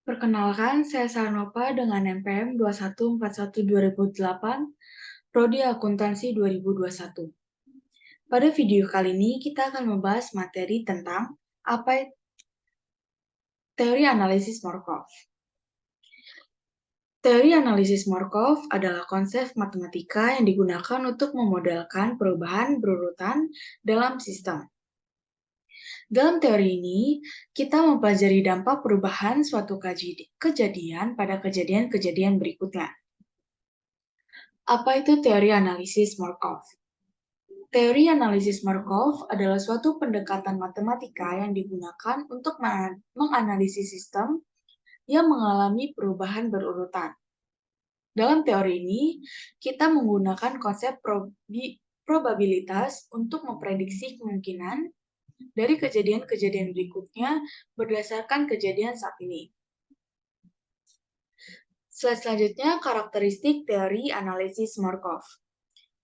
Perkenalkan, saya Sarnopa dengan NPM 2141-2008, Prodi Akuntansi 2021. Pada video kali ini, kita akan membahas materi tentang apa teori analisis Markov. Teori analisis Markov adalah konsep matematika yang digunakan untuk memodelkan perubahan berurutan dalam sistem. Dalam teori ini, kita mempelajari dampak perubahan suatu kejadian pada kejadian-kejadian berikutnya. Apa itu teori analisis Markov? Teori analisis Markov adalah suatu pendekatan matematika yang digunakan untuk menganalisis sistem yang mengalami perubahan berurutan. Dalam teori ini, kita menggunakan konsep probabilitas untuk memprediksi kemungkinan dari kejadian-kejadian berikutnya berdasarkan kejadian saat ini. Slide selanjutnya, karakteristik teori analisis Markov.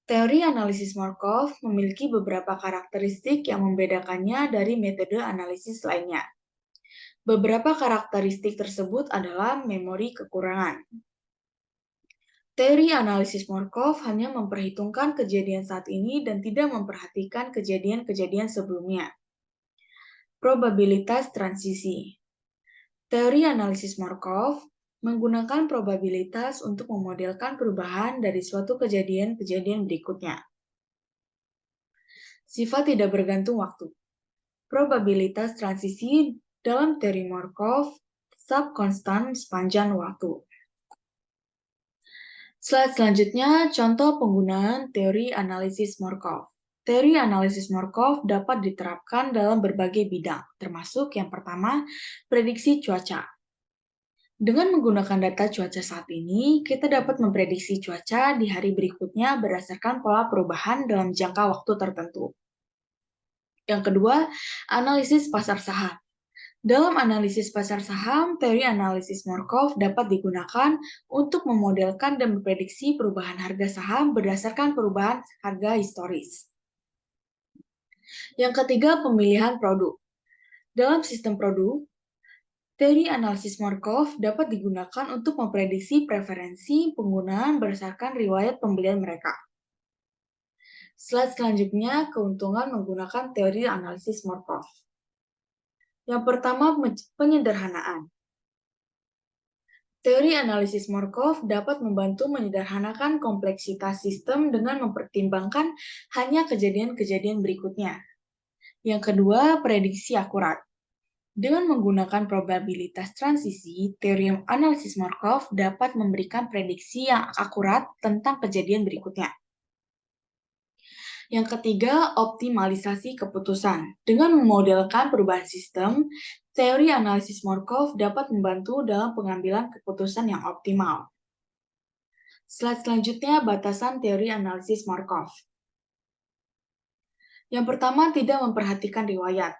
Teori analisis Markov memiliki beberapa karakteristik yang membedakannya dari metode analisis lainnya. Beberapa karakteristik tersebut adalah memori kekurangan. Teori analisis Markov hanya memperhitungkan kejadian saat ini dan tidak memperhatikan kejadian-kejadian sebelumnya. Probabilitas transisi. Teori analisis Markov menggunakan probabilitas untuk memodelkan perubahan dari suatu kejadian-kejadian berikutnya. Sifat tidak bergantung waktu. Probabilitas transisi dalam teori Markov tetap konstan sepanjang waktu. Slide selanjutnya, contoh penggunaan teori analisis Markov. Teori analisis Markov dapat diterapkan dalam berbagai bidang, termasuk yang pertama, prediksi cuaca. Dengan menggunakan data cuaca saat ini, kita dapat memprediksi cuaca di hari berikutnya berdasarkan pola perubahan dalam jangka waktu tertentu. Yang kedua, analisis pasar saham. Dalam analisis pasar saham, teori analisis Markov dapat digunakan untuk memodelkan dan memprediksi perubahan harga saham berdasarkan perubahan harga historis. Yang ketiga, pemilihan produk. Dalam sistem produk, teori analisis Markov dapat digunakan untuk memprediksi preferensi penggunaan berdasarkan riwayat pembelian mereka. Slide selanjutnya, keuntungan menggunakan teori analisis Markov. Yang pertama, penyederhanaan. Teori analisis Markov dapat membantu menyederhanakan kompleksitas sistem dengan mempertimbangkan hanya kejadian-kejadian berikutnya. Yang kedua, prediksi akurat. Dengan menggunakan probabilitas transisi, teori analisis Markov dapat memberikan prediksi yang akurat tentang kejadian berikutnya. Yang ketiga, optimalisasi keputusan. Dengan memodelkan perubahan sistem, teori analisis Markov dapat membantu dalam pengambilan keputusan yang optimal. Slide selanjutnya, batasan teori analisis Markov. Yang pertama, tidak memperhatikan riwayat.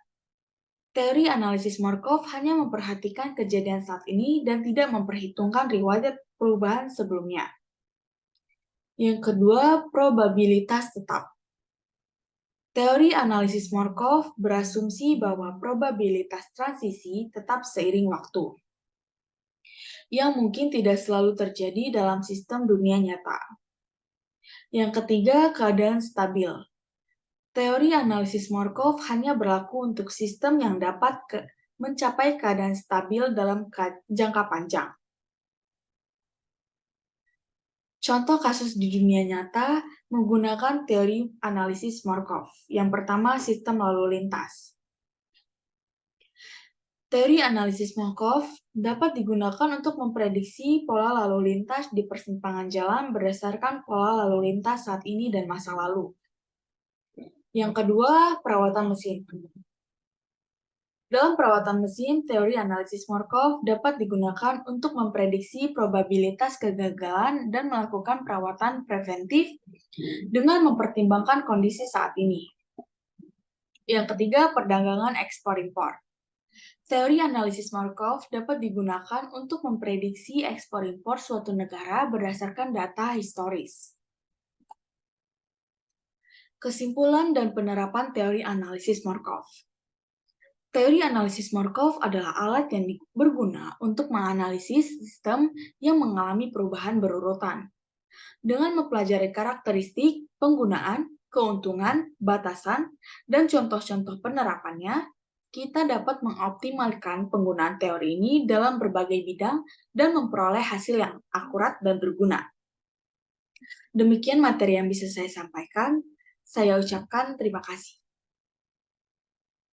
Teori analisis Markov hanya memperhatikan kejadian saat ini dan tidak memperhitungkan riwayat perubahan sebelumnya. Yang kedua, probabilitas tetap. Teori analisis Markov berasumsi bahwa probabilitas transisi tetap seiring waktu, yang mungkin tidak selalu terjadi dalam sistem dunia nyata. Yang ketiga, keadaan stabil. Teori analisis Markov hanya berlaku untuk sistem yang dapat mencapai keadaan stabil dalam jangka panjang. Contoh kasus di dunia nyata menggunakan teori analisis Markov. Yang pertama, sistem lalu lintas. Teori analisis Markov dapat digunakan untuk memprediksi pola lalu lintas di persimpangan jalan berdasarkan pola lalu lintas saat ini dan masa lalu. Yang kedua, perawatan mesin. Dalam perawatan mesin, teori analisis Markov dapat digunakan untuk memprediksi probabilitas kegagalan dan melakukan perawatan preventif dengan mempertimbangkan kondisi saat ini. Yang ketiga, perdagangan ekspor-impor. Teori analisis Markov dapat digunakan untuk memprediksi ekspor-impor suatu negara berdasarkan data historis. Kesimpulan dan penerapan teori analisis Markov. Teori analisis Markov adalah alat yang berguna untuk menganalisis sistem yang mengalami perubahan berurutan. Dengan mempelajari karakteristik, penggunaan, keuntungan, batasan, dan contoh-contoh penerapannya, kita dapat mengoptimalkan penggunaan teori ini dalam berbagai bidang dan memperoleh hasil yang akurat dan berguna. Demikian materi yang bisa saya sampaikan. Saya ucapkan terima kasih.